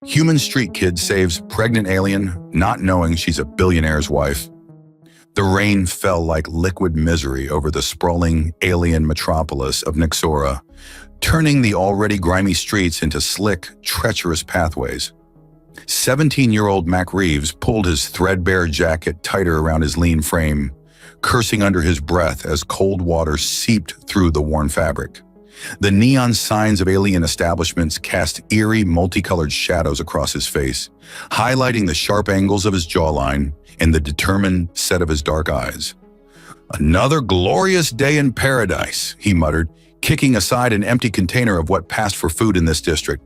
Human street kid saves pregnant alien, not knowing she's a billionaire's wife. The rain fell like liquid misery over the sprawling alien metropolis of Nyxora, turning the already grimy streets into slick, treacherous pathways. 17-year-old Mac Reeves pulled his threadbare jacket tighter around his lean frame, cursing under his breath as cold water seeped through the worn fabric. The neon signs of alien establishments cast eerie, multicolored shadows across his face, highlighting the sharp angles of his jawline and the determined set of his dark eyes. "Another glorious day in paradise," he muttered, kicking aside an empty container of what passed for food in this district.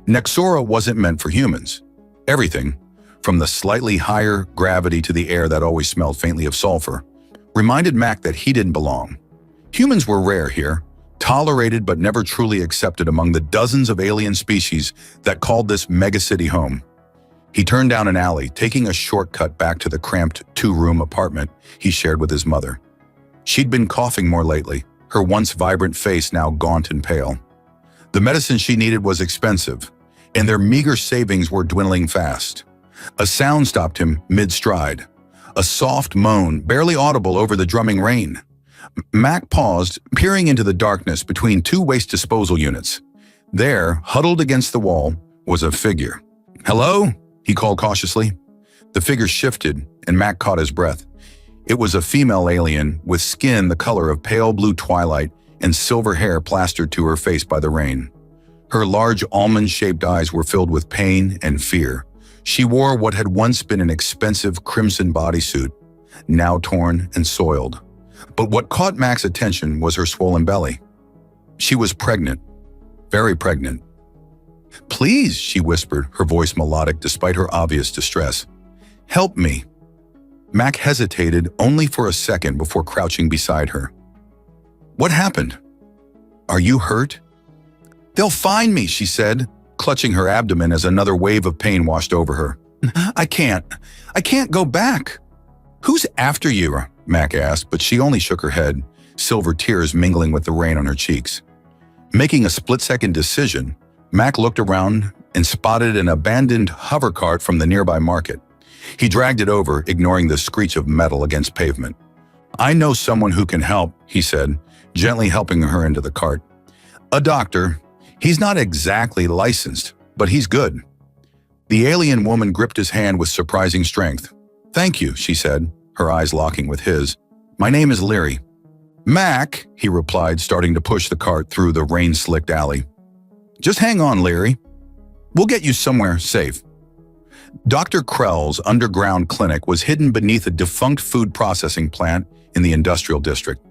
Nyxora wasn't meant for humans. Everything, from the slightly higher gravity to the air that always smelled faintly of sulfur, reminded Mac that he didn't belong. Humans were rare here, tolerated but never truly accepted among the dozens of alien species that called this megacity home. He turned down an alley, taking a shortcut back to the cramped two-room apartment he shared with his mother. She'd been coughing more lately, her once vibrant face now gaunt and pale. The medicine she needed was expensive, and their meager savings were dwindling fast. A sound stopped him mid-stride, a soft moan barely audible over the drumming rain. Mac paused, peering into the darkness between two waste disposal units. There, huddled against the wall, was a figure. "Hello?" he called cautiously. The figure shifted, and Mac caught his breath. It was a female alien with skin the color of pale blue twilight and silver hair plastered to her face by the rain. Her large almond-shaped eyes were filled with pain and fear. She wore what had once been an expensive crimson bodysuit, now torn and soiled. But what caught Mac's attention was her swollen belly. She was pregnant, very pregnant. "Please," she whispered, her voice melodic despite her obvious distress. "Help me." Mac hesitated only for a second before crouching beside her. "What happened? Are you hurt?" "They'll find me," she said, clutching her abdomen as another wave of pain washed over her. I can't go back." "Who's after you?" Mac asked, but she only shook her head, silver tears mingling with the rain on her cheeks. Making a split-second decision, Mac looked around and spotted an abandoned hover cart from the nearby market. He dragged it over, ignoring the screech of metal against pavement. "I know someone who can help," he said, gently helping her into the cart. "A doctor. He's not exactly licensed, but he's good." The alien woman gripped his hand with surprising strength. "Thank you," she said, her eyes locking with his. "My name is Leary." "Mac," he replied, starting to push the cart through the rain-slicked alley. "Just hang on, Leary. We'll get you somewhere safe." Dr. Krell's underground clinic was hidden beneath a defunct food processing plant in the industrial district.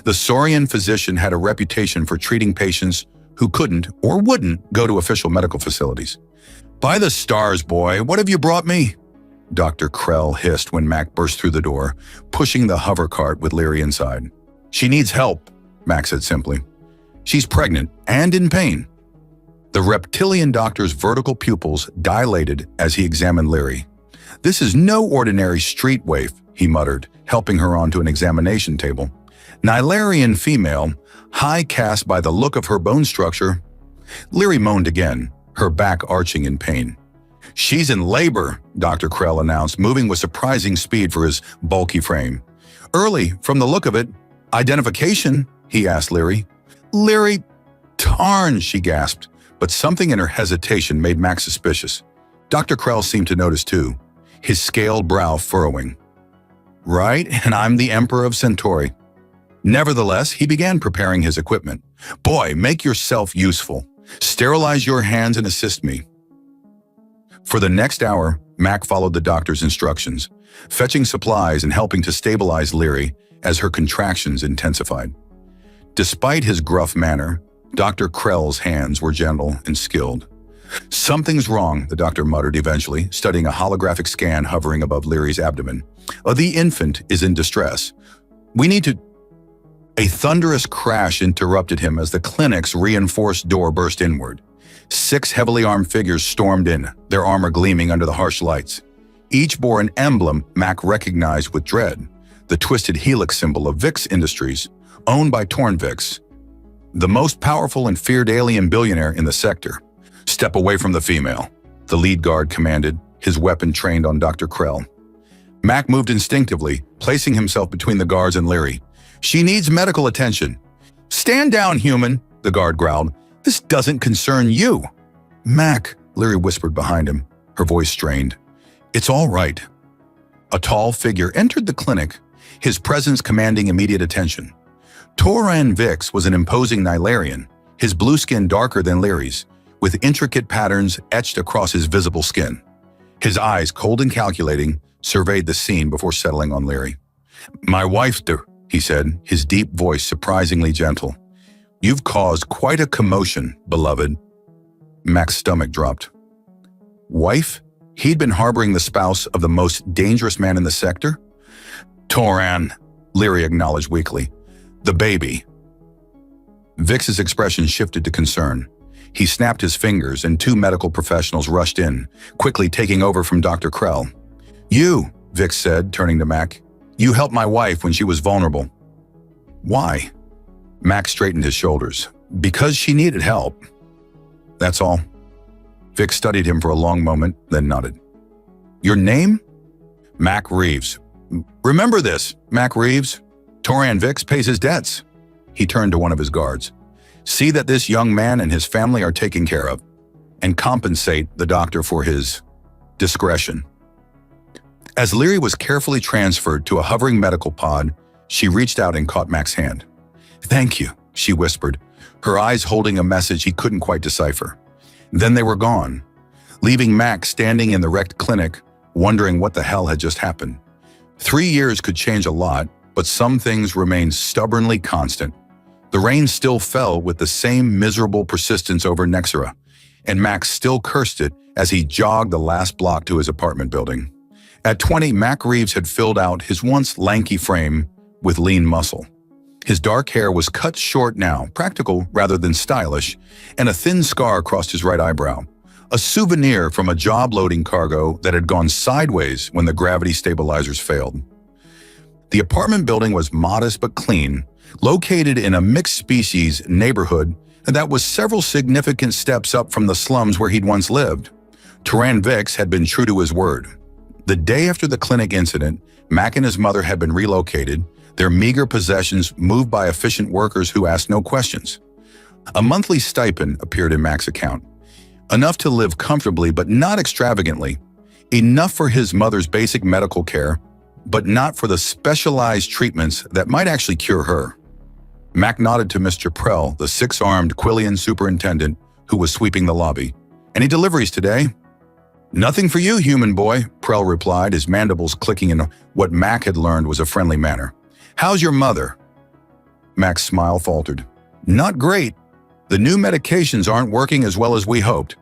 The Saurian physician had a reputation for treating patients who couldn't or wouldn't go to official medical facilities. "By the stars, boy, what have you brought me?" Dr. Krell hissed when Mac burst through the door, pushing the hover cart with Leary inside. "She needs help," Mac said simply. "She's pregnant and in pain." The reptilian doctor's vertical pupils dilated as he examined Leary. "This is no ordinary street waif," he muttered, helping her onto an examination table. "Nilarian female, high caste by the look of her bone structure." Leary moaned again, her back arching in pain. "She's in labor," Dr. Krell announced, moving with surprising speed for his bulky frame. "Early, from the look of it. Identification?" he asked Leary. "Leary, Tarn," she gasped, but something in her hesitation made Max suspicious. Dr. Krell seemed to notice too, his scaled brow furrowing. "Right, and I'm the Emperor of Centauri." Nevertheless, he began preparing his equipment. "Boy, make yourself useful. Sterilize your hands and assist me." For the next hour, Mac followed the doctor's instructions, fetching supplies and helping to stabilize Leary as her contractions intensified. Despite his gruff manner, Dr. Krell's hands were gentle and skilled. "Something's wrong," the doctor muttered eventually, studying a holographic scan hovering above Leary's abdomen. "The infant is in distress. We need to—" A thunderous crash interrupted him as the clinic's reinforced door burst inward. 6 heavily armed figures stormed in, their armor gleaming under the harsh lights. Each bore an emblem Mac recognized with dread, the twisted helix symbol of Vix Industries, owned by Tornvix, the most powerful and feared alien billionaire in the sector. "Step away from the female," the lead guard commanded, his weapon trained on Dr. Krell. Mac moved instinctively, placing himself between the guards and Leary. "She needs medical attention." "Stand down, human," the guard growled. "This doesn't concern you." "Mac," Leary whispered behind him, her voice strained. "It's all right." A tall figure entered the clinic, his presence commanding immediate attention. Toran Vix was an imposing Nilarian, his blue skin darker than Leary's, with intricate patterns etched across his visible skin. His eyes, cold and calculating, surveyed the scene before settling on Leary. "My wife, he said, his deep voice surprisingly gentle. "You've caused quite a commotion, beloved." Mac's stomach dropped. Wife? He'd been harboring the spouse of the most dangerous man in the sector? "Toran," Leary acknowledged weakly. "The baby." Vix's expression shifted to concern. He snapped his fingers and two medical professionals rushed in, quickly taking over from Dr. Krell. "You," Vix said, turning to Mac. "You helped my wife when she was vulnerable." "Why?" Mac straightened his shoulders. "Because she needed help. That's all." Vix studied him for a long moment, then nodded. "Your name?" "Mac Reeves." "Remember this, Mac Reeves. Toran Vix pays his debts." He turned to one of his guards. "See that this young man and his family are taken care of, and compensate the doctor for his discretion." As Leary was carefully transferred to a hovering medical pod, she reached out and caught Mac's hand. "Thank you," she whispered, her eyes holding a message he couldn't quite decipher. Then they were gone, leaving Mac standing in the wrecked clinic, wondering what the hell had just happened. 3 years could change a lot, but some things remained stubbornly constant. The rain still fell with the same miserable persistence over Nexera, and Mac still cursed it as he jogged the last block to his apartment building. At 20, Mac Reeves had filled out his once lanky frame with lean muscle. His dark hair was cut short now, practical rather than stylish, and a thin scar crossed his right eyebrow, a souvenir from a job-loading cargo that had gone sideways when the gravity stabilizers failed. The apartment building was modest but clean, located in a mixed-species neighborhood that was several significant steps up from the slums where he'd once lived. Toran Vix had been true to his word. The day after the clinic incident, Mac and his mother had been relocated, their meager possessions moved by efficient workers who asked no questions. A monthly stipend appeared in Mac's account, enough to live comfortably but not extravagantly, enough for his mother's basic medical care, but not for the specialized treatments that might actually cure her. Mac nodded to Mr. Prell, the six-armed Quillian superintendent who was sweeping the lobby. "Any deliveries today?" "Nothing for you, human boy," Prell replied, his mandibles clicking in what Mac had learned was a friendly manner. "How's your mother?" Mac's smile faltered. "Not great. The new medications aren't working as well as we hoped."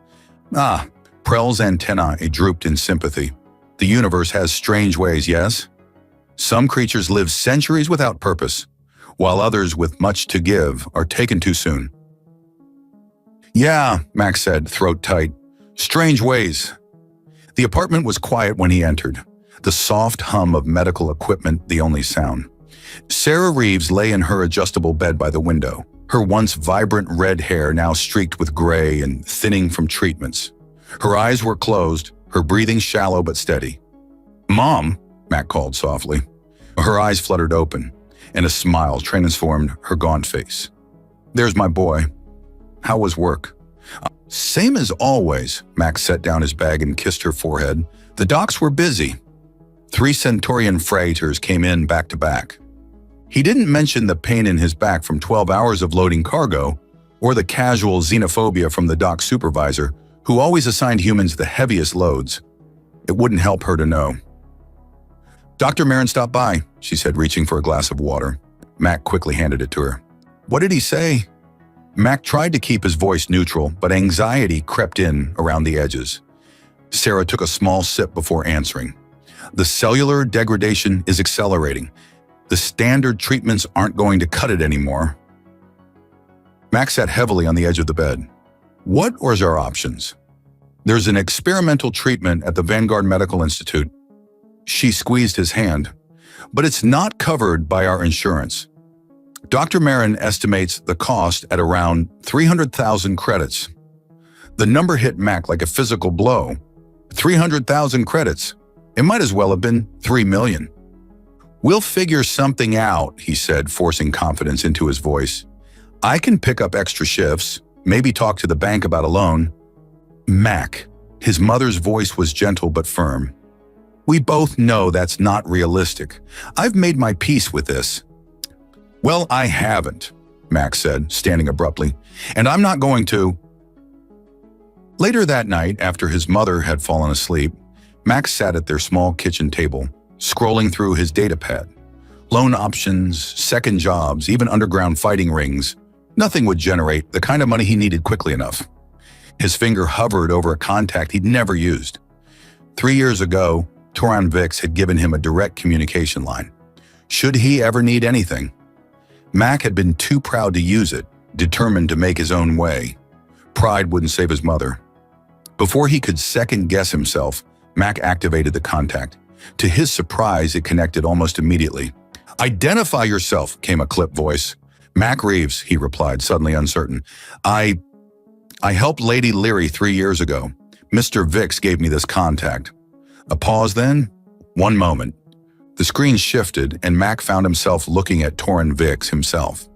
"Ah," Prell's antennae drooped in sympathy. "The universe has strange ways, yes? Some creatures live centuries without purpose, while others with much to give are taken too soon." "Yeah," Mac said, throat tight. "Strange ways." The apartment was quiet when he entered, the soft hum of medical equipment the only sound. Sarah Reeves lay in her adjustable bed by the window, her once vibrant red hair now streaked with gray and thinning from treatments. Her eyes were closed, her breathing shallow but steady. "Mom," Mac called softly. Her eyes fluttered open, and a smile transformed her gaunt face. "There's my boy. How was work?" "Same as always," Max set down his bag and kissed her forehead. "The docks were busy." 3 Centaurian freighters came in back to back. He didn't mention the pain in his back from 12 hours of loading cargo, or the casual xenophobia from the dock supervisor, who always assigned humans the heaviest loads. It wouldn't help her to know. "Dr. Marin stopped by," she said, reaching for a glass of water. Mac quickly handed it to her. "What did he say?" Mac tried to keep his voice neutral, but anxiety crept in around the edges. Sarah took a small sip before answering. "The cellular degradation is accelerating. The standard treatments aren't going to cut it anymore." Mac sat heavily on the edge of the bed. "What are our options?" "There's an experimental treatment at the Vanguard Medical Institute." She squeezed his hand. "But it's not covered by our insurance. Dr. Marin estimates the cost at around 300,000 credits. The number hit Mac like a physical blow. 300,000 credits. It might as well have been 3 million. "We'll figure something out," he said, forcing confidence into his voice. "I can pick up extra shifts, maybe talk to the bank about a loan." "Mac," his mother's voice was gentle but firm. "We both know that's not realistic. I've made my peace with this." "Well, I haven't," Mac said, standing abruptly, "and I'm not going to." Later that night, after his mother had fallen asleep, Max sat at their small kitchen table, scrolling through his data pad. Loan options, second jobs, even underground fighting rings. Nothing would generate the kind of money he needed quickly enough. His finger hovered over a contact he'd never used. 3 years ago, Toran Vix had given him a direct communication line. Should he ever need anything? Mac had been too proud to use it, determined to make his own way. Pride wouldn't save his mother. Before he could second-guess himself, Mac activated the contact. To his surprise, it connected almost immediately. "Identify yourself," came a clipped voice. "Mac Reeves," he replied, suddenly uncertain. I helped Lady Leary 3 years ago. Mr. Vix gave me this contact." A pause then? 1 moment. The screen shifted, and Mac found himself looking at Toran Vix himself.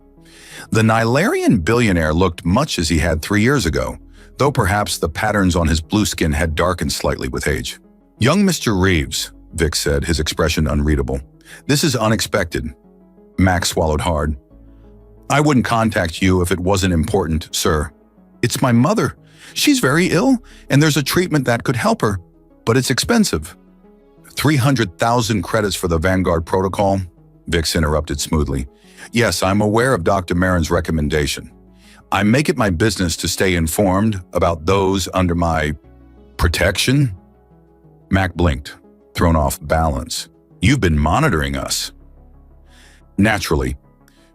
The Nilarian billionaire looked much as he had 3 years ago, though perhaps the patterns on his blue skin had darkened slightly with age. "Young Mr. Reeves," Vix said, his expression unreadable. "This is unexpected." Mac swallowed hard. "I wouldn't contact you if it wasn't important, sir. It's my mother. She's very ill, and there's a treatment that could help her, but it's expensive." 300,000 credits for the Vanguard protocol? Vix interrupted smoothly. "Yes, I'm aware of Dr. Marin's recommendation. I make it my business to stay informed about those under my protection." Mac blinked, thrown off balance. "You've been monitoring us." Naturally,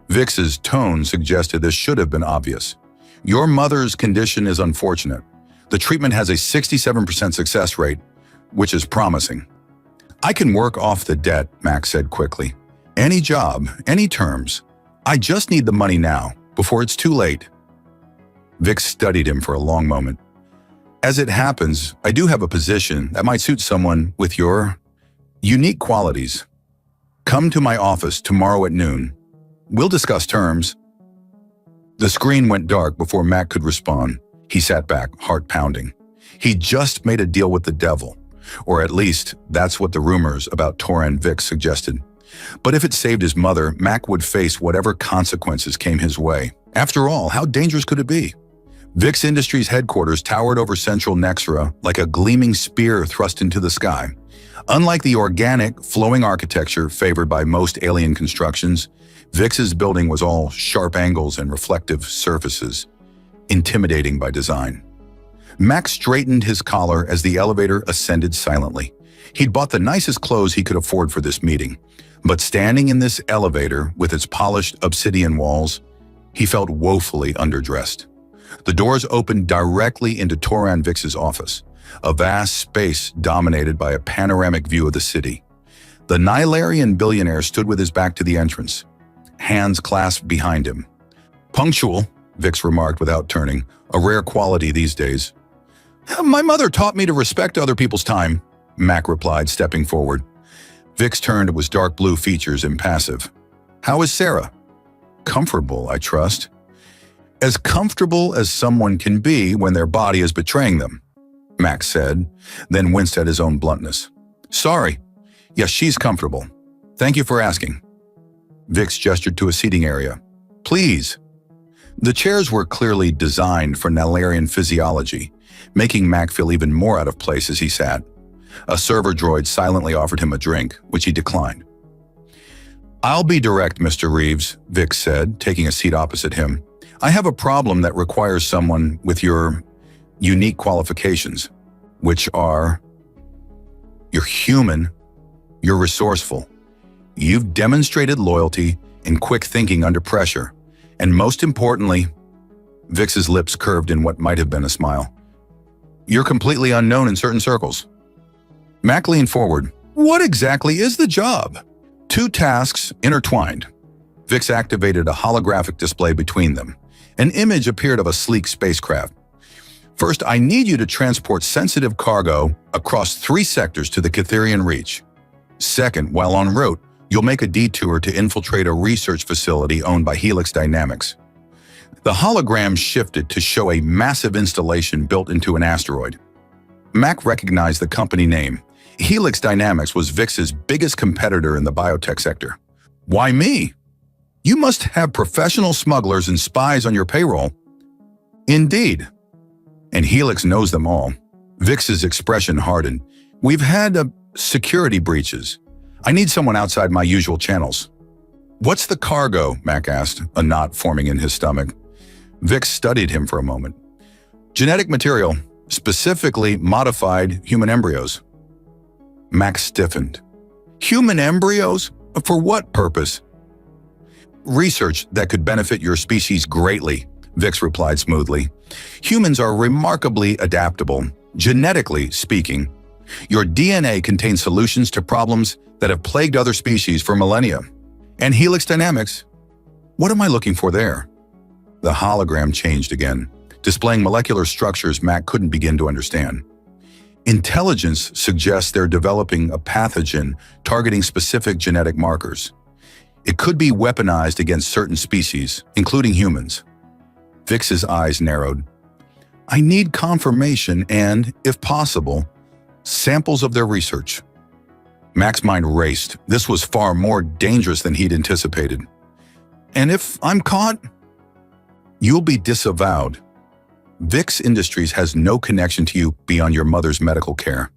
Vix's tone suggested this should have been obvious. "Your mother's condition is unfortunate. The treatment has a 67% success rate, which is promising." "I can work off the debt," Max said quickly. "Any job, any terms. I just need the money now, before it's too late." Vix studied him for a long moment. "As it happens, I do have a position that might suit someone with your unique qualities. Come to my office tomorrow at noon. We'll discuss terms." The screen went dark before Mac could respond. He sat back, heart pounding. He just made a deal with the devil. Or at least, that's what the rumors about Toran Vix suggested. But if it saved his mother, Mac would face whatever consequences came his way. After all, how dangerous could it be? Vix Industries' headquarters towered over central Nexra like a gleaming spear thrust into the sky. Unlike the organic, flowing architecture favored by most alien constructions, Vix's building was all sharp angles and reflective surfaces, intimidating by design. Max straightened his collar as the elevator ascended silently. He'd bought the nicest clothes he could afford for this meeting, but standing in this elevator with its polished obsidian walls, he felt woefully underdressed. The doors opened directly into Toran Vix's office, a vast space dominated by a panoramic view of the city. The Nilarian billionaire stood with his back to the entrance, hands clasped behind him. "Punctual," Vix remarked without turning, a rare quality these days. "My mother taught me to respect other people's time," Mac replied, stepping forward. Vix turned to his dark blue features, impassive. "How is Sarah?" "Comfortable, I trust." "As comfortable as someone can be when their body is betraying them," Max said, then winced at his own bluntness. "Sorry. Yes, she's comfortable. Thank you for asking." Vix gestured to a seating area. "Please." The chairs were clearly designed for Nilarian physiology, making Mac feel even more out of place as he sat. A server droid silently offered him a drink, which he declined. "I'll be direct, Mr. Reeves," Vix said, taking a seat opposite him. "I have a problem that requires someone with your unique qualifications, which are: you're human, you're resourceful, you've demonstrated loyalty and quick thinking under pressure, and most importantly," Vix's lips curved in what might have been a smile, "you're completely unknown in certain circles." Mac leaned forward. "What exactly is the job?" Two tasks intertwined. Vix activated a holographic display between them. An image appeared of a sleek spacecraft. First, I need you to transport sensitive cargo across 3 sectors to the Catherian Reach. Second, while en route, you'll make a detour to infiltrate a research facility owned by Helix Dynamics. The hologram shifted to show a massive installation built into an asteroid. Mac recognized the company name. Helix Dynamics was VIX's biggest competitor in the biotech sector. Why me? You must have professional smugglers and spies on your payroll. Indeed. And Helix knows them all. VIX's expression hardened. We've had security breaches. I need someone outside my usual channels. What's the cargo? Mac asked, a knot forming in his stomach. VIX studied him for a moment. Genetic material, specifically modified human embryos. Mac stiffened. Human embryos? For what purpose? Research that could benefit your species greatly, VIX replied smoothly. Humans are remarkably adaptable, genetically speaking. Your DNA contains solutions to problems that have plagued other species for millennia. And Helix Dynamics? What am I looking for there? The hologram changed again, displaying molecular structures Mac couldn't begin to understand. Intelligence suggests they're developing a pathogen targeting specific genetic markers. It could be weaponized against certain species, including humans. VIX's eyes narrowed. I need confirmation and, if possible, samples of their research. Mac's mind raced. This was far more dangerous than he'd anticipated. And if I'm caught? You'll be disavowed. VIX Industries has no connection to you beyond your mother's medical care.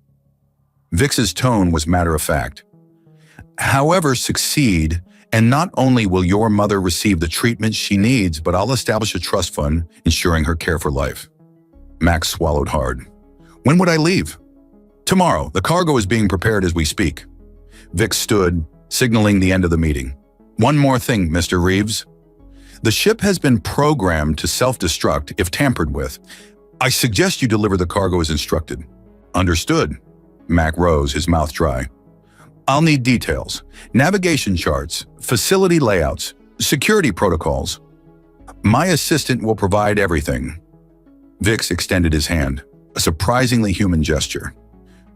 VIX's tone was matter-of-fact. However, succeed, and not only will your mother receive the treatment she needs, but I'll establish a trust fund ensuring her care for life. Max swallowed hard. When would I leave? Tomorrow. The cargo is being prepared as we speak. VIX stood, signaling the end of the meeting. One more thing, Mr. Reeves. The ship has been programmed to self-destruct if tampered with. I suggest you deliver the cargo as instructed. Understood. Mac rose, his mouth dry. I'll need details, navigation charts, facility layouts, security protocols. My assistant will provide everything. VIX extended his hand, a surprisingly human gesture.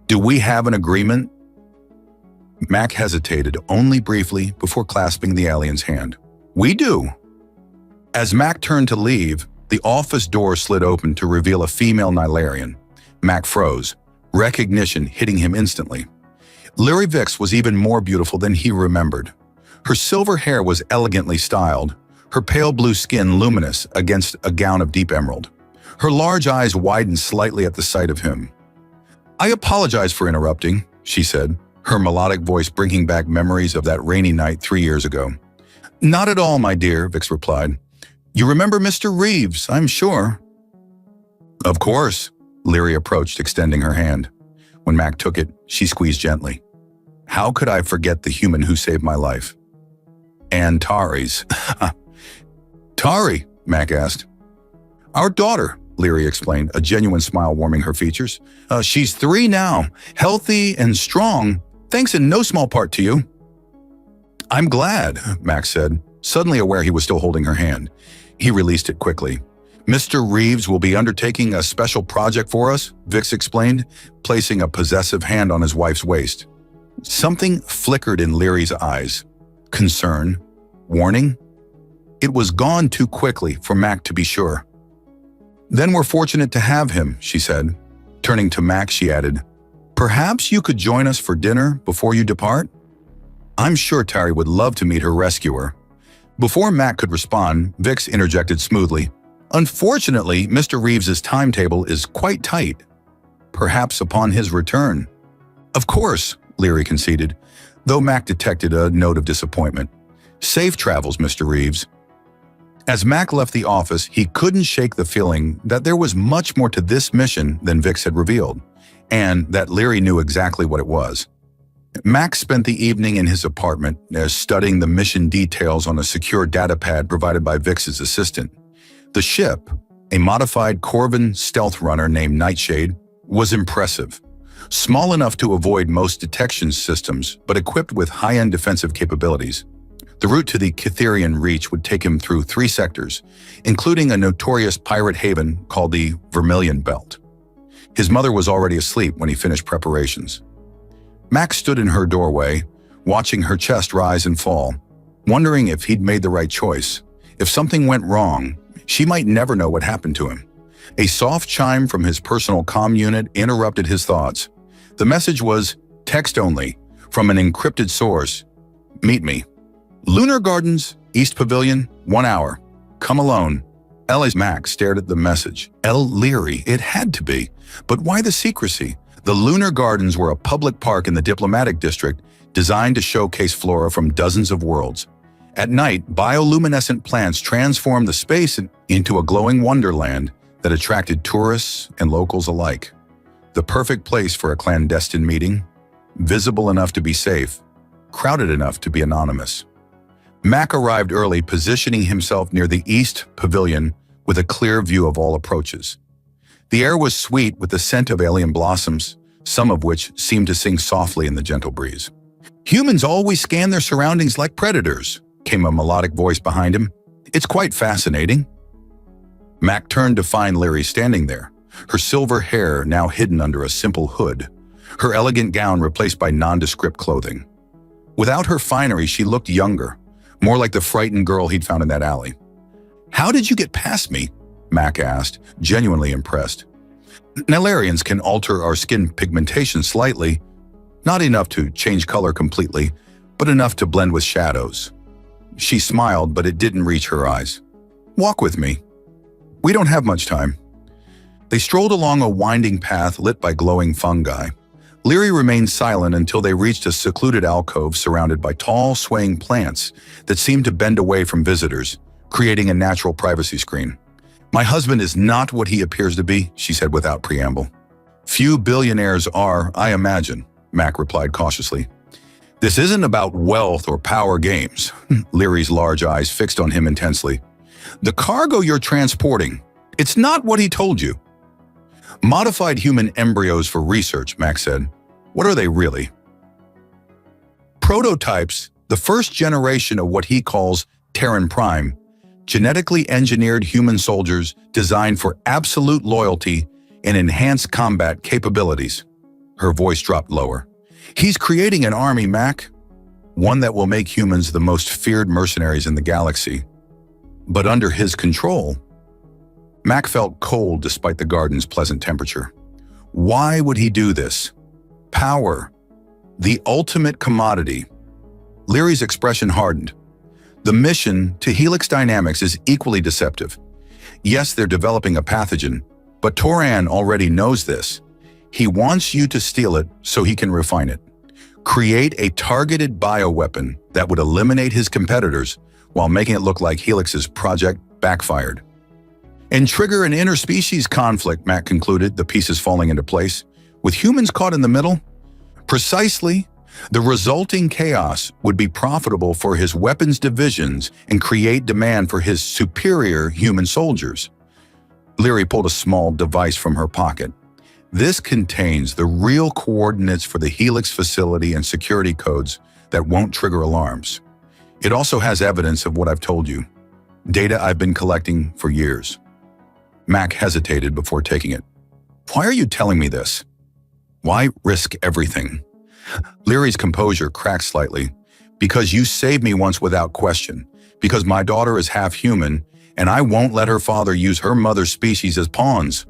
Do we have an agreement? Mac hesitated only briefly before clasping the alien's hand. We do. As Mac turned to leave, the office door slid open to reveal a female Nilarian. Mac froze, recognition hitting him instantly. Lyri Vix was even more beautiful than he remembered. Her silver hair was elegantly styled, her pale blue skin luminous against a gown of deep emerald. Her large eyes widened slightly at the sight of him. I apologize for interrupting, she said, her melodic voice bringing back memories of that rainy night 3 years ago. Not at all, my dear, Vix replied. You remember Mr. Reeves, I'm sure. Of course, Lyri approached, extending her hand. When Mac took it, she squeezed gently. How could I forget the human who saved my life? And Tari's. Tari, Mac asked. Our daughter, Lyri explained, a genuine smile warming her features. She's 3 now, healthy and strong, thanks in no small part to you. I'm glad, Mac said, suddenly aware he was still holding her hand. He released it quickly. Mr. Reeves will be undertaking a special project for us, Vix explained, placing a possessive hand on his wife's waist. Something flickered in Lyri's eyes. Concern? Warning? It was gone too quickly for Mac to be sure. Then we're fortunate to have him, she said. Turning to Mac, she added, Perhaps you could join us for dinner before you depart? I'm sure Tari would love to meet her rescuer. Before Mac could respond, Vix interjected smoothly. Unfortunately, Mr. Reeves's timetable is quite tight. Perhaps upon his return. Of course, Lyri conceded, though Mac detected a note of disappointment. Safe travels, Mr. Reeves. As Mac left the office, he couldn't shake the feeling that there was much more to this mission than Vix had revealed, and that Lyri knew exactly what it was. Mac spent the evening in his apartment, studying the mission details on a secure datapad provided by Vix's assistant. The ship, a modified Corvin stealth runner named Nightshade, was impressive. Small enough to avoid most detection systems, but equipped with high-end defensive capabilities. The route to the Cytherian Reach would take him through 3 sectors, including a notorious pirate haven called the Vermilion Belt. His mother was already asleep when he finished preparations. Max stood in her doorway, watching her chest rise and fall, wondering if he'd made the right choice. If something went wrong, she might never know what happened to him. A soft chime from his personal comm unit interrupted his thoughts. The message was text only, from an encrypted source. Meet me. Lunar Gardens, East Pavilion, 1 hour. Come alone. L.A. Max stared at the message. L. Leary, it had to be. But why the secrecy? The Lunar Gardens were a public park in the diplomatic district designed to showcase flora from dozens of worlds. At night, bioluminescent plants transformed the space into a glowing wonderland that attracted tourists and locals alike. The perfect place for a clandestine meeting, visible enough to be safe, crowded enough to be anonymous. Mac arrived early, positioning himself near the East Pavilion with a clear view of all approaches. The air was sweet with the scent of alien blossoms, some of which seemed to sing softly in the gentle breeze. Humans always scan their surroundings like predators, came a melodic voice behind him. It's quite fascinating. Mac turned to find Leary standing there, her silver hair now hidden under a simple hood, her elegant gown replaced by nondescript clothing. Without her finery, she looked younger, more like the frightened girl he'd found in that alley. "How did you get past me?" Mac asked, genuinely impressed. "Nalarians can alter our skin pigmentation slightly, not enough to change color completely, but enough to blend with shadows." She smiled, but it didn't reach her eyes. "Walk with me. We don't have much time." They strolled along a winding path lit by glowing fungi. Leary remained silent until they reached a secluded alcove surrounded by tall, swaying plants that seemed to bend away from visitors, creating a natural privacy screen. "My husband is not what he appears to be," she said without preamble. "Few billionaires are, I imagine," Mac replied cautiously. "This isn't about wealth or power games." Leary's large eyes fixed on him intensely. "The cargo you're transporting, it's not what he told you." "Modified human embryos for research," Mac said. "What are they really?" "Prototypes, the first generation of what he calls Terran Prime, genetically engineered human soldiers designed for absolute loyalty and enhanced combat capabilities." Her voice dropped lower. "He's creating an army, Mac. One that will make humans the most feared mercenaries in the galaxy. But under his control." Mac felt cold despite the garden's pleasant temperature. Why would he do this? Power. The ultimate commodity. Leary's expression hardened. The mission to Helix Dynamics is equally deceptive. Yes, they're developing a pathogen, but Toran already knows this. He wants you to steal it so he can refine it. Create a targeted bioweapon that would eliminate his competitors while making it look like Helix's project backfired. And trigger an interspecies conflict, Mac concluded, the pieces falling into place. With humans caught in the middle? Precisely. The resulting chaos would be profitable for his weapons divisions and create demand for his superior human soldiers. Leary pulled a small device from her pocket. This contains the real coordinates for the Helix facility and security codes that won't trigger alarms. It also has evidence of what I've told you. Data I've been collecting for years. Mac hesitated before taking it. "Why are you telling me this? Why risk everything?" Leary's composure cracked slightly. "Because you saved me once without question. Because my daughter is half human, and I won't let her father use her mother's species as pawns."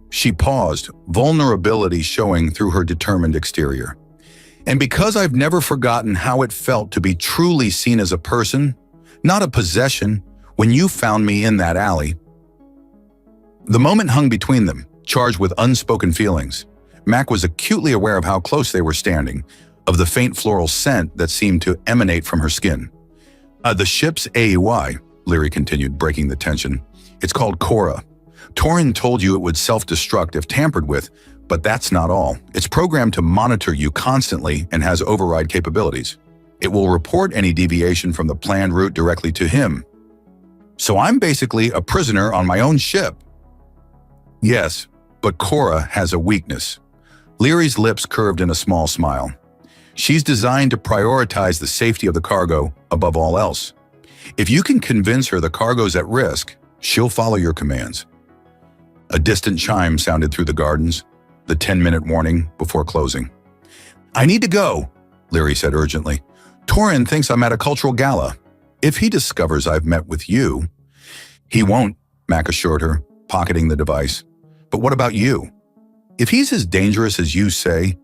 She paused, vulnerability showing through her determined exterior. "And because I've never forgotten how it felt to be truly seen as a person, not a possession, when you found me in that alley." The moment hung between them, charged with unspoken feelings. Mac was acutely aware of how close they were standing, of the faint floral scent that seemed to emanate from her skin. The ship's AUI," Leary continued, breaking the tension. "It's called Cora. Torin told you it would self-destruct if tampered with, but that's not all. It's programmed to monitor you constantly and has override capabilities. It will report any deviation from the planned route directly to him. So I'm basically a prisoner on my own ship." "Yes, but Cora has a weakness." Leary's lips curved in a small smile. She's designed to prioritize the safety of the cargo above all else. If you can convince her the cargo's at risk, she'll follow your commands. A distant chime sounded through the gardens, the 10-minute warning before closing. "I need to go," Leary said urgently. "Torin thinks I'm at a cultural gala. If he discovers I've met with you—" "He won't," Mac assured her, pocketing the device. "But what about you? If he's as dangerous as you say—"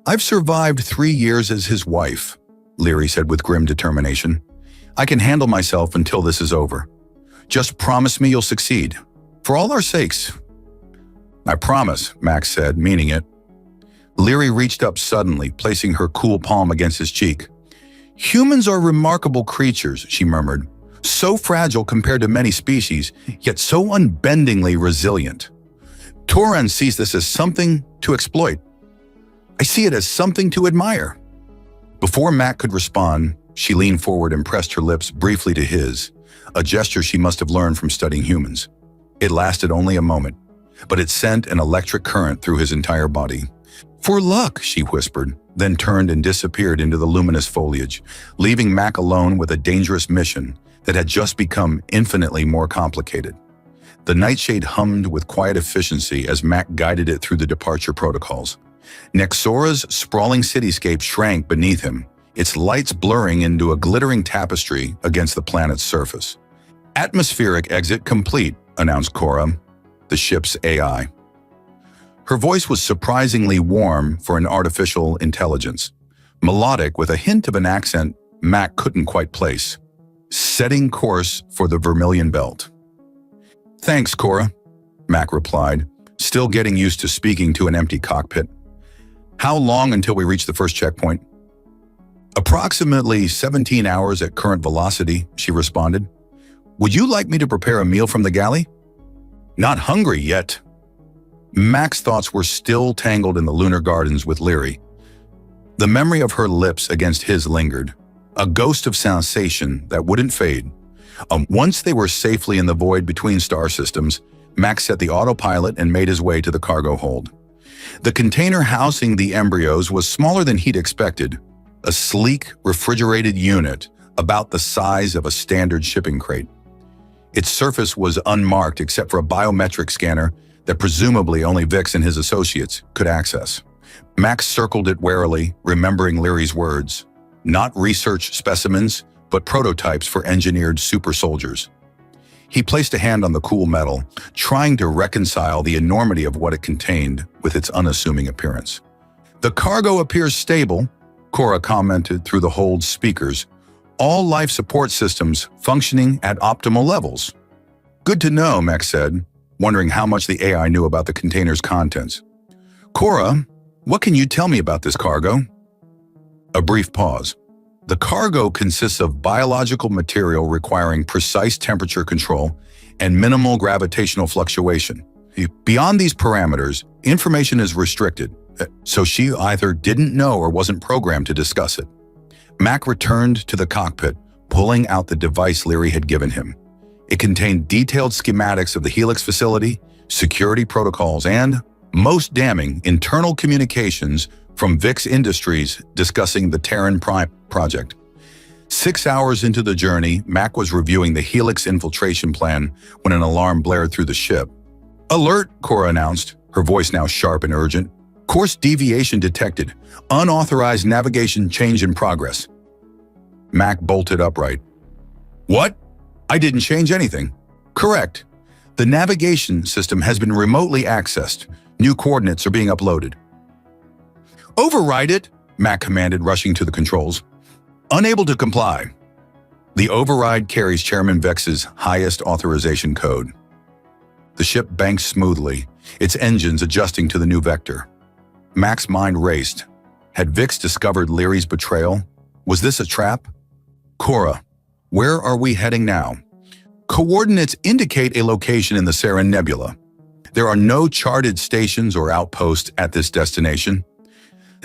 "I've survived 3 years as his wife," Leary said with grim determination. "I can handle myself until this is over. Just promise me you'll succeed. For all our sakes." "I promise," Max said, meaning it. Leary reached up suddenly, placing her cool palm against his cheek. "Humans are remarkable creatures," she murmured. "So fragile compared to many species, yet so unbendingly resilient. Toran sees this as something to exploit. I see it as something to admire." Before Mac could respond, she leaned forward and pressed her lips briefly to his, a gesture she must have learned from studying humans. It lasted only a moment, but it sent an electric current through his entire body. "For luck," she whispered, then turned and disappeared into the luminous foliage, leaving Mac alone with a dangerous mission that had just become infinitely more complicated. The nightshade hummed with quiet efficiency as Mac guided it through the departure protocols. Nexora's sprawling cityscape shrank beneath him, its lights blurring into a glittering tapestry against the planet's surface. "Atmospheric exit complete," announced Cora, the ship's AI. Her voice was surprisingly warm for an artificial intelligence, melodic with a hint of an accent Mac couldn't quite place. "Setting course for the Vermilion Belt." "Thanks, Cora," Mac replied, still getting used to speaking to an empty cockpit. "How long until we reach the first checkpoint?" "Approximately 17 hours at current velocity," she responded. "Would you like me to prepare a meal from the galley?" "Not hungry yet." Mac's thoughts were still tangled in the lunar gardens with Leary. The memory of her lips against his lingered, a ghost of sensation that wouldn't fade. Once they were safely in the void between star systems, Mac set the autopilot and made his way to the cargo hold. The container housing the embryos was smaller than he'd expected, a sleek, refrigerated unit about the size of a standard shipping crate. Its surface was unmarked except for a biometric scanner that presumably only Vix and his associates could access. Max circled it warily, remembering Leary's words. Not research specimens, but prototypes for engineered super soldiers. He placed a hand on the cool metal, trying to reconcile the enormity of what it contained with its unassuming appearance. "The cargo appears stable," Cora commented through the hold's speakers. "All life support systems functioning at optimal levels." "Good to know," Max said, wondering how much the AI knew about the container's contents. "Cora, what can you tell me about this cargo?" A brief pause. "The cargo consists of biological material requiring precise temperature control and minimal gravitational fluctuation. Beyond these parameters, information is restricted, so she either didn't know or wasn't programmed to discuss it." Mac returned to the cockpit, pulling out the device Leary had given him. It contained detailed schematics of the Helix facility, security protocols, and, most damning, internal communications from Vix Industries discussing the Terran Prime project. 6 hours into the journey, Mac was reviewing the Helix infiltration plan when an alarm blared through the ship. "Alert," Cora announced, her voice now sharp and urgent. "Course deviation detected. Unauthorized navigation change in progress." Mac bolted upright. "What? I didn't change anything." "Correct. The navigation system has been remotely accessed. New coordinates are being uploaded." "Override it," Mac commanded, rushing to the controls. "Unable to comply." The override carries Chairman Vex's highest authorization code. The ship banked smoothly, its engines adjusting to the new vector. Mac's mind raced. Had Vix discovered Leary's betrayal? Was this a trap? "Cora, where are we heading now?" "Coordinates indicate a location in the Sarin Nebula. There are no charted stations or outposts at this destination."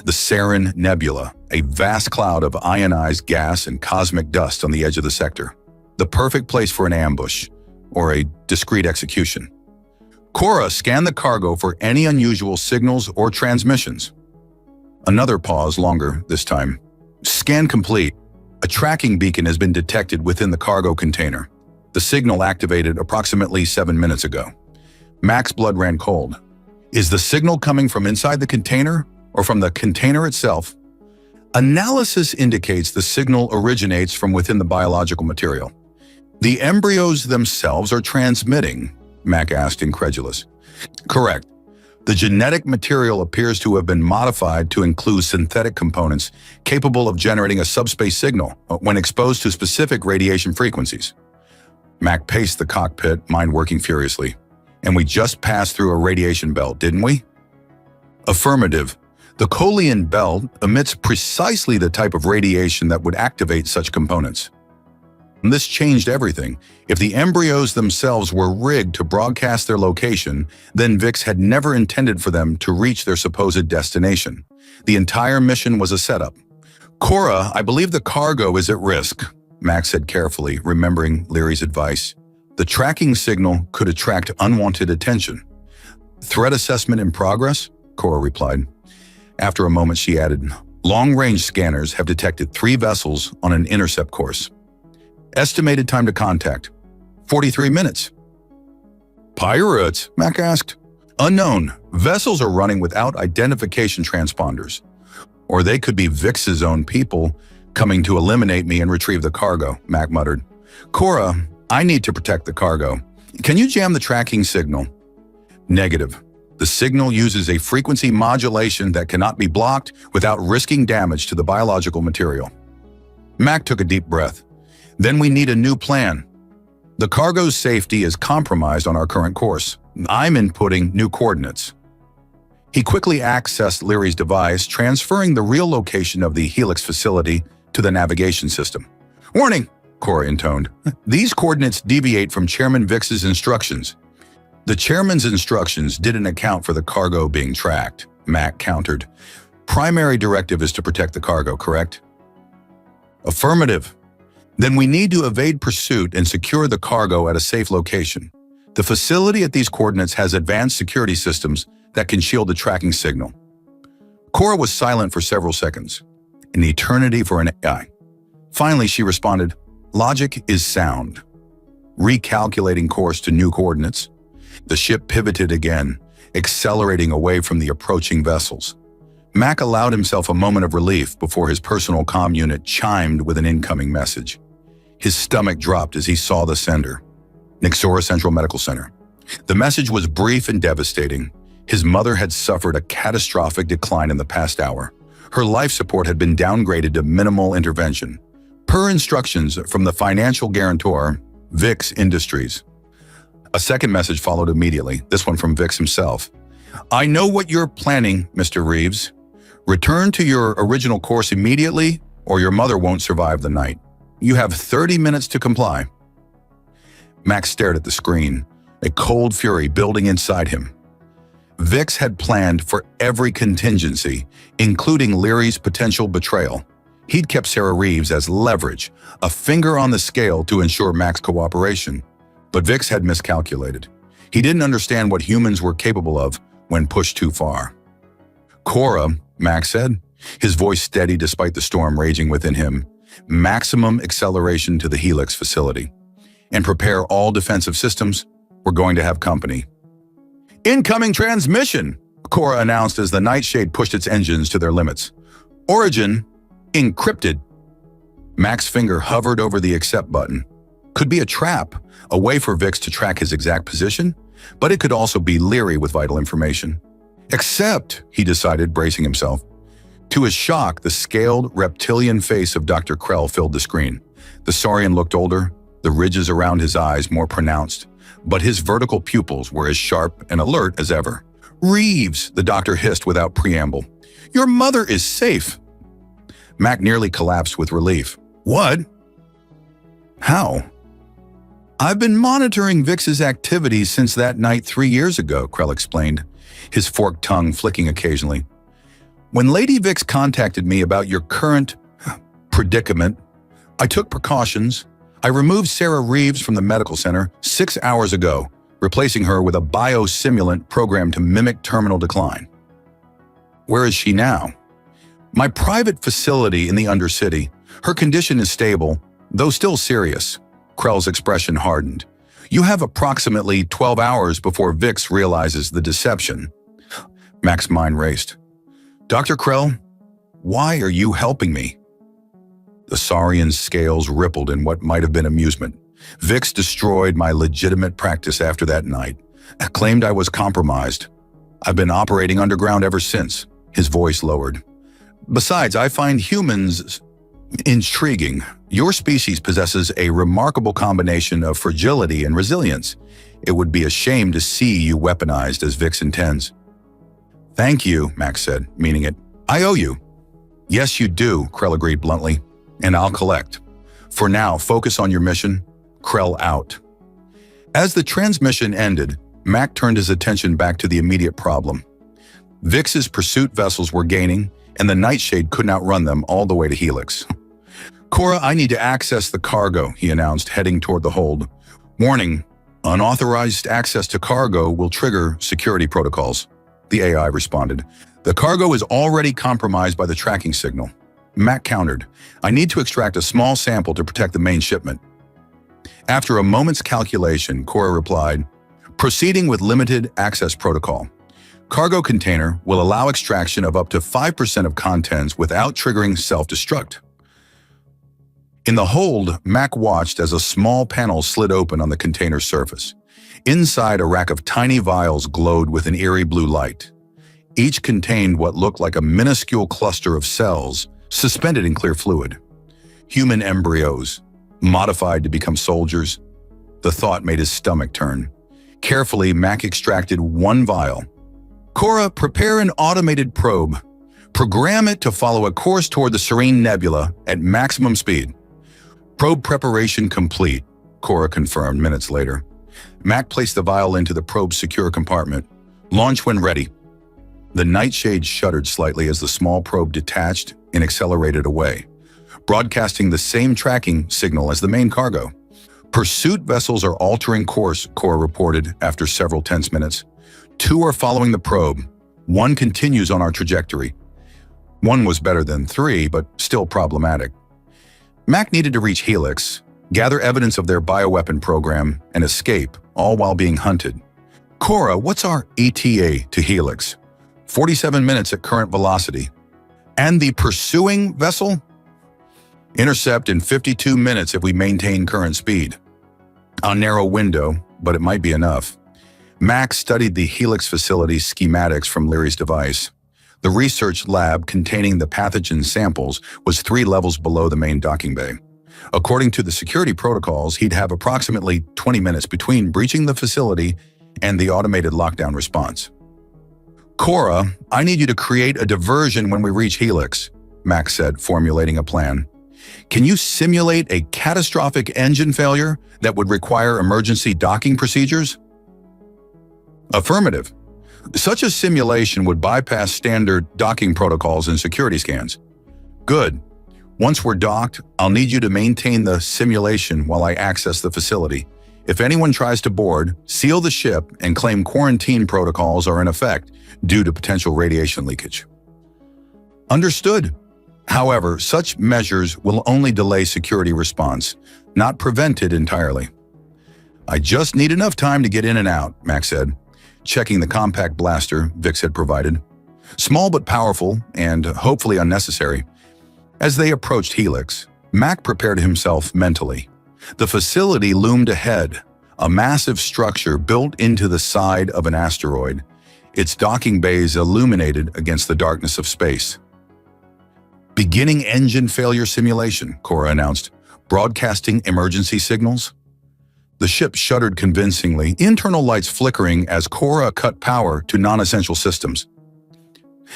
The Sarin Nebula, a vast cloud of ionized gas and cosmic dust on the edge of the sector. The perfect place for an ambush, or a discreet execution. "Cora, scan the cargo for any unusual signals or transmissions." Another pause, longer this time. Scan complete. A tracking beacon has been detected within the cargo container. The signal activated approximately 7 minutes ago. Mac's blood ran cold. Is the signal coming from inside the container or from the container itself? Analysis indicates the signal originates from within the biological material. The embryos themselves are transmitting, Mac asked, incredulous. Correct. The genetic material appears to have been modified to include synthetic components capable of generating a subspace signal when exposed to specific radiation frequencies. Mac paced the cockpit, mind working furiously. And we just passed through a radiation belt, didn't we? Affirmative. The Colian belt emits precisely the type of radiation that would activate such components. And this changed everything. If the embryos themselves were rigged to broadcast their location, then VIX had never intended for them to reach their supposed destination. The entire mission was a setup. Cora, I believe the cargo is at risk, Max said carefully, remembering Leary's advice. The tracking signal could attract unwanted attention. Threat assessment in progress? Cora replied. After a moment, she added, long-range scanners have detected 3 vessels on an intercept course. Estimated time to contact, 43 minutes. Pirates? Mac asked. Unknown. Vessels are running without identification transponders. Or they could be VIX's own people coming to eliminate me and retrieve the cargo, Mac muttered. Cora, I need to protect the cargo. Can you jam the tracking signal? Negative. The signal uses a frequency modulation that cannot be blocked without risking damage to the biological material. Mac took a deep breath. Then we need a new plan. The cargo's safety is compromised on our current course. I'm inputting new coordinates. He quickly accessed Leary's device, transferring the real location of the Helix facility to the navigation system. Warning, Cora intoned. These coordinates deviate from Chairman VIX's instructions. The chairman's instructions didn't account for the cargo being tracked, Mac countered. Primary directive is to protect the cargo, correct? Affirmative. Then we need to evade pursuit and secure the cargo at a safe location. The facility at these coordinates has advanced security systems that can shield the tracking signal. Cora was silent for several seconds, an eternity for an AI. Finally, she responded, logic is sound. Recalculating course to new coordinates, the ship pivoted again, accelerating away from the approaching vessels. Mac allowed himself a moment of relief before his personal comm unit chimed with an incoming message. His stomach dropped as he saw the sender, Nyxora Central Medical Center. The message was brief and devastating. His mother had suffered a catastrophic decline in the past hour. Her life support had been downgraded to minimal intervention, per instructions from the financial guarantor, VIX Industries. A second message followed immediately, this one from VIX himself. I know what you're planning, Mr. Reeves. Return to your original course immediately, or your mother won't survive the night. You have 30 minutes to comply. Max stared at the screen, a cold fury building inside him. VIX had planned for every contingency, including Leary's potential betrayal. He'd kept Sarah Reeves as leverage, a finger on the scale to ensure Mac's cooperation. But VIX had miscalculated. He didn't understand what humans were capable of when pushed too far. Cora, Max said, his voice steady despite the storm raging within him. Maximum acceleration to the Helix facility. And prepare all defensive systems. We're going to have company. Incoming transmission, Cora announced as the Nightshade pushed its engines to their limits. Origin encrypted. Mac's finger hovered over the accept button. Could be a trap, a way for VIX to track his exact position, but it could also be Leary with vital information. Except, he decided, bracing himself. To his shock, the scaled, reptilian face of Dr. Krell filled the screen. The Saurian looked older, the ridges around his eyes more pronounced, but his vertical pupils were as sharp and alert as ever. Reeves, the doctor hissed without preamble. Your mother is safe. Mac nearly collapsed with relief. What? How? I've been monitoring VIX's activities since that night 3 years ago, Krell explained, his forked tongue flicking occasionally. When Lady VIX contacted me about your current predicament, I took precautions. I removed Sarah Reeves from the medical center 6 hours ago, replacing her with a biosimulant programmed to mimic terminal decline. Where is she now? My private facility in the Undercity. Her condition is stable, though still serious. Krell's expression hardened. You have approximately 12 hours before Vix realizes the deception. Mac's mind raced. Dr. Krell, why are you helping me? The Saurian's scales rippled in what might have been amusement. Vix destroyed my legitimate practice after that night. I claimed I was compromised. I've been operating underground ever since. His voice lowered. Besides, I find humans intriguing. Your species possesses a remarkable combination of fragility and resilience. It would be a shame to see you weaponized as Vix intends. Thank you, Max said, meaning it. I owe you. Yes, you do, Krell agreed bluntly. And I'll collect. For now, focus on your mission. Krell out. As the transmission ended, Mac turned his attention back to the immediate problem. Vix's pursuit vessels were gaining, and the Nightshade couldn't outrun them all the way to Helix. Cora, I need to access the cargo, he announced, heading toward the hold. Warning, unauthorized access to cargo will trigger security protocols. The AI responded. The cargo is already compromised by the tracking signal. Mac countered. I need to extract a small sample to protect the main shipment. After a moment's calculation, Cora replied, proceeding with limited access protocol. Cargo container will allow extraction of up to 5% of contents without triggering self-destruct. In the hold, Mac watched as a small panel slid open on the container's surface. Inside, a rack of tiny vials glowed with an eerie blue light. Each contained what looked like a minuscule cluster of cells suspended in clear fluid. Human embryos, modified to become soldiers. The thought made his stomach turn. Carefully, Mac extracted one vial. Cora, prepare an automated probe. Program it to follow a course toward the Serene Nebula at maximum speed. Probe preparation complete, Cora confirmed minutes later. Mac placed the vial into the probe's secure compartment. Launch when ready. The Nightshade shuddered slightly as the small probe detached and accelerated away, broadcasting the same tracking signal as the main cargo. Pursuit vessels are altering course, Cora reported after several tense minutes. 2 are following the probe. 1 continues on our trajectory. 1 was better than 3, but still problematic. Mac needed to reach Helix, gather evidence of their bioweapon program, and escape, all while being hunted. Cora, what's our ETA to Helix? 47 minutes at current velocity. And the pursuing vessel? Intercept in 52 minutes if we maintain current speed. A narrow window, but it might be enough. Max studied the Helix facility's schematics from Leary's device. The research lab containing the pathogen samples was 3 levels below the main docking bay. According to the security protocols, he'd have approximately 20 minutes between breaching the facility and the automated lockdown response. Cora, I need you to create a diversion when we reach Helix, Max said, formulating a plan. Can you simulate a catastrophic engine failure that would require emergency docking procedures? Affirmative. Such a simulation would bypass standard docking protocols and security scans. Good. Once we're docked, I'll need you to maintain the simulation while I access the facility. If anyone tries to board, seal the ship and claim quarantine protocols are in effect due to potential radiation leakage. Understood. However, such measures will only delay security response, not prevent it entirely. I just need enough time to get in and out, Max said, checking the compact blaster Vix had provided. Small but powerful and hopefully unnecessary. As they approached Helix, Mac prepared himself mentally. The facility loomed ahead, a massive structure built into the side of an asteroid, its docking bays illuminated against the darkness of space. Beginning engine failure simulation, Cora announced, broadcasting emergency signals. The ship shuddered convincingly, internal lights flickering as Cora cut power to non-essential systems.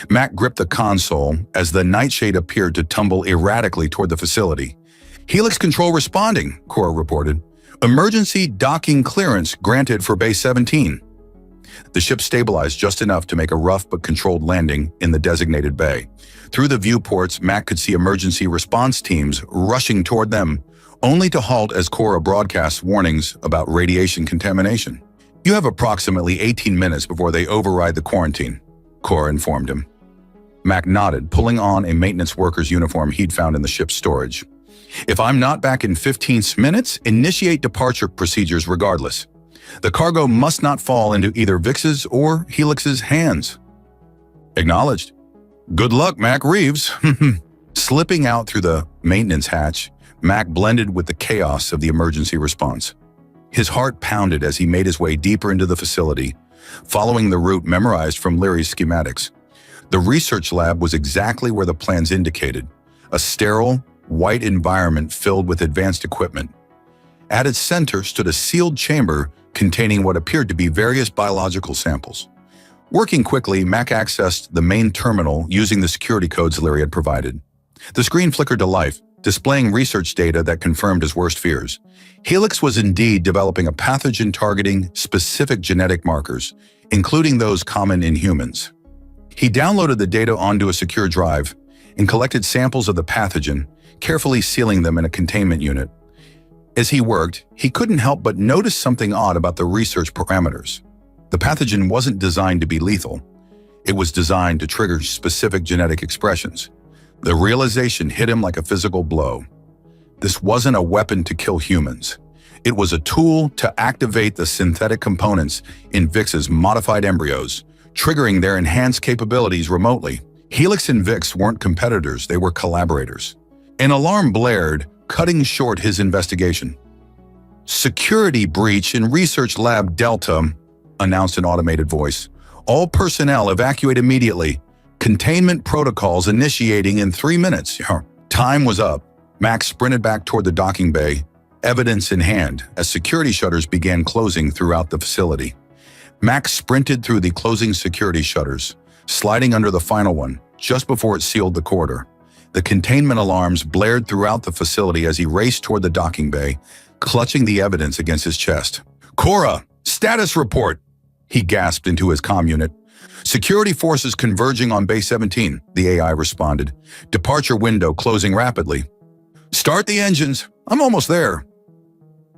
Mac gripped the console as the Nightshade appeared to tumble erratically toward the facility. Helix control responding, Cora reported. Emergency docking clearance granted for Base 17. The ship stabilized just enough to make a rough but controlled landing in the designated bay. Through the viewports, Mac could see emergency response teams rushing toward them, only to halt as Cora broadcasts warnings about radiation contamination. You have approximately 18 minutes before they override the quarantine, Cora informed him. Mac nodded, pulling on a maintenance worker's uniform he'd found in the ship's storage. If I'm not back in 15 minutes, initiate departure procedures regardless. The cargo must not fall into either Vix's or Helix's hands. Acknowledged. Good luck, Mac Reeves. Slipping out through the maintenance hatch, Mac blended with the chaos of the emergency response. His heart pounded as he made his way deeper into the facility, following the route memorized from Leary's schematics. The research lab was exactly where the plans indicated, a sterile, white environment filled with advanced equipment. At its center stood a sealed chamber containing what appeared to be various biological samples. Working quickly, Mac accessed the main terminal using the security codes Leary had provided. The screen flickered to life, displaying research data that confirmed his worst fears. Helix was indeed developing a pathogen targeting specific genetic markers, including those common in humans. He downloaded the data onto a secure drive and collected samples of the pathogen, carefully sealing them in a containment unit. As he worked, he couldn't help but notice something odd about the research parameters. The pathogen wasn't designed to be lethal. It was designed to trigger specific genetic expressions. The realization hit him like a physical blow. This wasn't a weapon to kill humans. It was a tool to activate the synthetic components in Vix's modified embryos, triggering their enhanced capabilities remotely. Helix and Vix weren't competitors, they were collaborators. An alarm blared, cutting short his investigation. "Security breach in Research Lab Delta," announced an automated voice. "All personnel evacuate immediately. Containment protocols initiating in 3 minutes." Time was up. Max sprinted back toward the docking bay, evidence in hand, as security shutters began closing throughout the facility. Max sprinted through the closing security shutters, sliding under the final one, just before it sealed the corridor. The containment alarms blared throughout the facility as he raced toward the docking bay, clutching the evidence against his chest. "Cora, status report!" he gasped into his comm unit. "Security forces converging on Bay 17, the AI responded. "Departure window closing rapidly." "Start the engines. I'm almost there."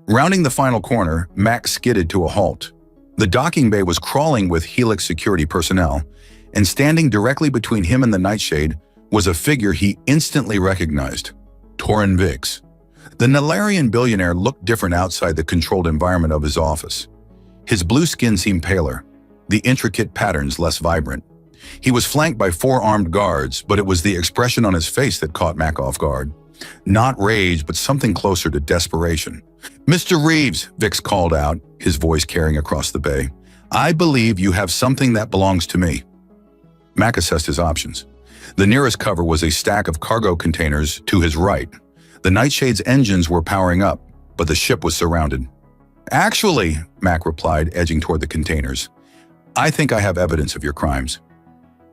Rounding the final corner, Max skidded to a halt. The docking bay was crawling with Helix security personnel, and standing directly between him and the Nightshade was a figure he instantly recognized, Torrin Vix. The Nalarian billionaire looked different outside the controlled environment of his office. His blue skin seemed paler, the intricate patterns less vibrant. He was flanked by 4 armed guards, but it was the expression on his face that caught Mac off guard. Not rage, but something closer to desperation. "Mr. Reeves," Vix called out, his voice carrying across the bay. "I believe you have something that belongs to me." Mac assessed his options. The nearest cover was a stack of cargo containers to his right. The Nightshade's engines were powering up, but the ship was surrounded. "Actually," Mac replied, edging toward the containers, "I think I have evidence of your crimes.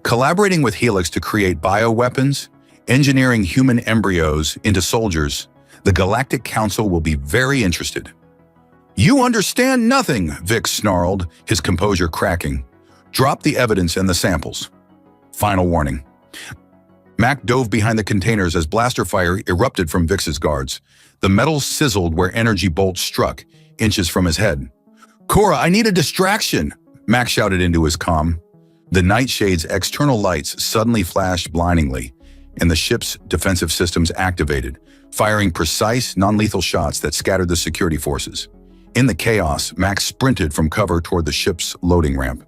Collaborating with Helix to create bioweapons, engineering human embryos into soldiers, the Galactic Council will be very interested." "You understand nothing," Vix snarled, his composure cracking. "Drop the evidence and the samples." Final warning. Mac dove behind the containers as blaster fire erupted from Vix's guards. The metal sizzled where energy bolts struck, inches from his head. "Cora, I need a distraction," Mac shouted into his comm. The Nightshade's external lights suddenly flashed blindingly, and the ship's defensive systems activated, firing precise, non-lethal shots that scattered the security forces. In the chaos, Max sprinted from cover toward the ship's loading ramp.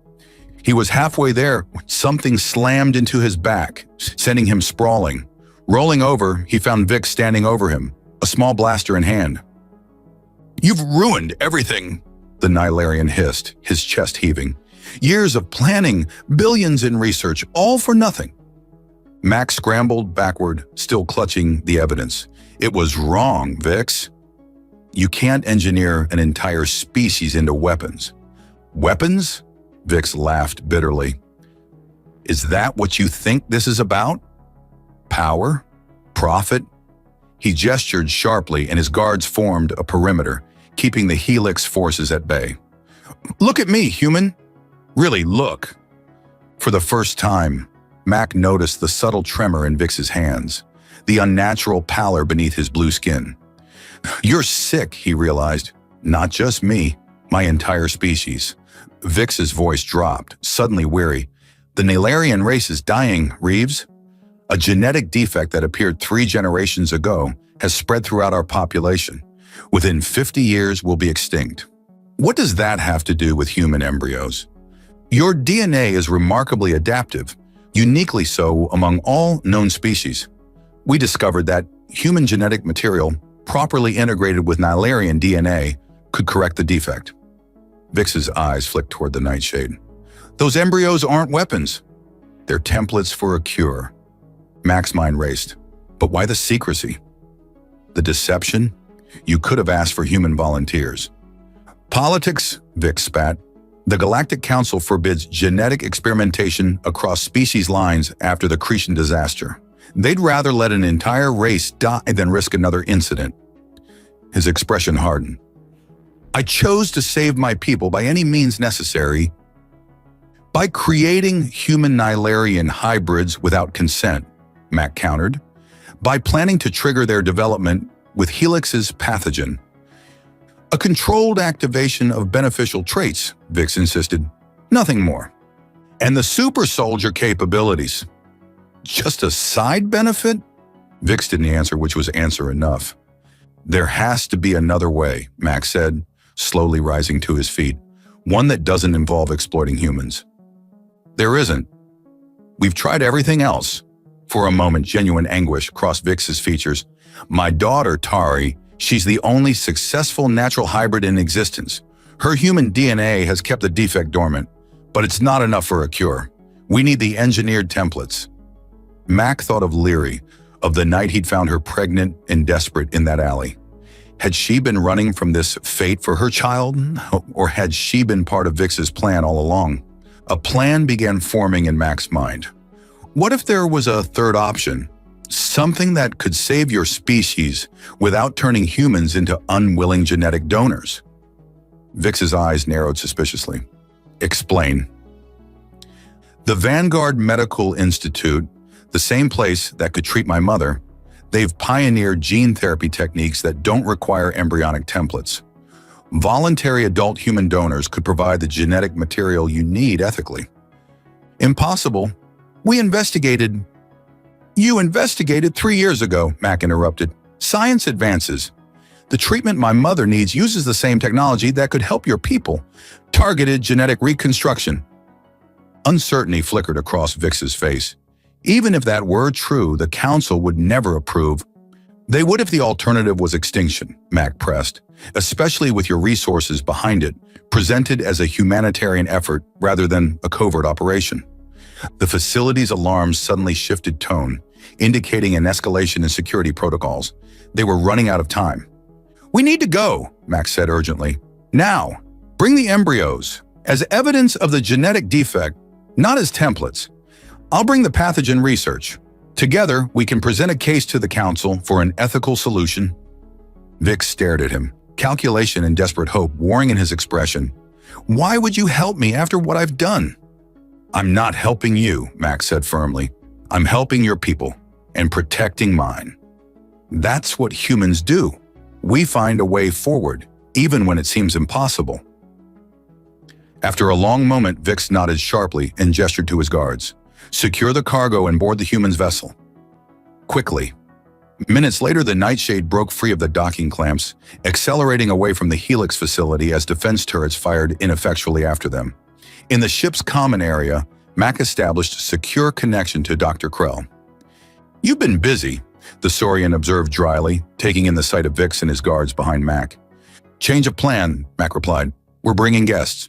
He was halfway there when something slammed into his back, sending him sprawling. Rolling over, he found Vix standing over him, a small blaster in hand. "You've ruined everything," the Nilarian hissed, his chest heaving. "Years of planning, billions in research, all for nothing." Max scrambled backward, still clutching the evidence. "It was wrong, Vix. You can't engineer an entire species into weapons." "Weapons?" Vix laughed bitterly. "Is that what you think this is about? Power? Profit?" He gestured sharply and his guards formed a perimeter, keeping the Helix forces at bay. "Look at me, human. Really, look." For the first time, Mac noticed the subtle tremor in Vix's hands, the unnatural pallor beneath his blue skin. "You're sick," he realized. "Not just me, my entire species." Vix's voice dropped, suddenly weary. The Nalarian race is dying, Reeves. A genetic defect that appeared 3 generations ago has spread throughout our population. Within 50 years, we'll be extinct. What does that have to do with human embryos? Your DNA is remarkably adaptive, uniquely so among all known species. We discovered that human genetic material, properly integrated with Nalarian DNA, could correct the defect. Vix's eyes flicked toward the nightshade. Those embryos aren't weapons. They're templates for a cure. Mac's mind raced. But why the secrecy? The deception? You could have asked for human volunteers. Politics, Vix spat. The Galactic Council forbids genetic experimentation across species lines after the Cretan disaster. They'd rather let an entire race die than risk another incident. His expression hardened. I chose to save my people by any means necessary. By creating human Nilarian hybrids without consent, Mac countered. By planning to trigger their development with Helix's pathogen. A controlled activation of beneficial traits, Vix insisted. Nothing more. And the super soldier capabilities. Just a side benefit? Vix didn't answer, which was answer enough. There has to be another way, Mac said, slowly rising to his feet. One that doesn't involve exploiting humans. There isn't. We've tried everything else. For a moment, genuine anguish crossed Vix's features. My daughter, Tari, she's the only successful natural hybrid in existence. Her human DNA has kept the defect dormant, but it's not enough for a cure. We need the engineered templates. Mac thought of Leary, of the night he'd found her pregnant and desperate in that alley. Had she been running from this fate for her child, or had she been part of Vix's plan all along? A plan began forming in Mac's mind. What if there was a third option? Something that could save your species without turning humans into unwilling genetic donors. Vix's eyes narrowed suspiciously. Explain. The Vanguard Medical Institute, the same place that could treat my mother, they've pioneered gene therapy techniques that don't require embryonic templates. Voluntary adult human donors could provide the genetic material you need ethically. Impossible. We investigated. You investigated 3 years ago, Mac interrupted. Science advances. The treatment my mother needs uses the same technology that could help your people. Targeted genetic reconstruction. Uncertainty flickered across Vix's face. Even if that were true, the Council would never approve. They would if the alternative was extinction, Mac pressed, especially with your resources behind it, presented as a humanitarian effort rather than a covert operation. The facility's alarms suddenly shifted tone, indicating an escalation in security protocols. They were running out of time. We need to go, Max said urgently. Now, bring the embryos as evidence of the genetic defect, not as templates. I'll bring the pathogen research. Together, we can present a case to the Council for an ethical solution. Vix stared at him, calculation and desperate hope warring in his expression. Why would you help me after what I've done? I'm not helping you, Max said firmly. I'm helping your people and protecting mine. That's what humans do. We find a way forward, even when it seems impossible. After a long moment, Vix nodded sharply and gestured to his guards. Secure the cargo and board the human's vessel. Quickly. Minutes later, the Nightshade broke free of the docking clamps, accelerating away from the Helix facility as defense turrets fired ineffectually after them. In the ship's common area, Mac established a secure connection to Dr. Krell. You've been busy, the Saurian observed dryly, taking in the sight of Vix and his guards behind Mac. Change of plan, Mac replied. We're bringing guests.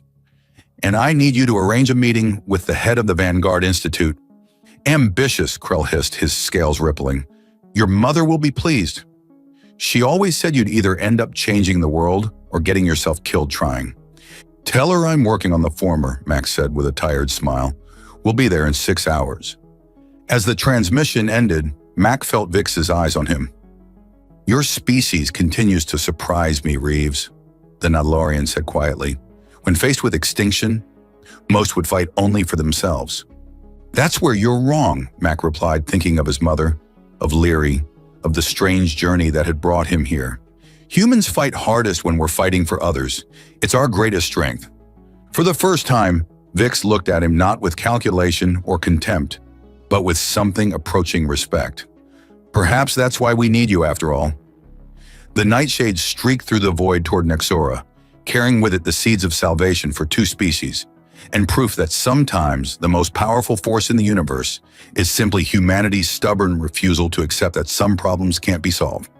And I need you to arrange a meeting with the head of the Vanguard Institute. Ambitious, Krell hissed, his scales rippling. Your mother will be pleased. She always said you'd either end up changing the world or getting yourself killed trying. Tell her I'm working on the former, Max said with a tired smile. We'll be there in 6 hours. As the transmission ended, Mac felt Vix's eyes on him. Your species continues to surprise me, Reeves, the Nalarian said quietly. When faced with extinction, most would fight only for themselves. That's where you're wrong, Mac replied, thinking of his mother, of Leary, of the strange journey that had brought him here. Humans fight hardest when we're fighting for others. It's our greatest strength. For the first time, Vix looked at him not with calculation or contempt, but with something approaching respect. Perhaps that's why we need you after all. The nightshade streaked through the void toward Nexora, carrying with it the seeds of salvation for two species, and proof that sometimes the most powerful force in the universe is simply humanity's stubborn refusal to accept that some problems can't be solved.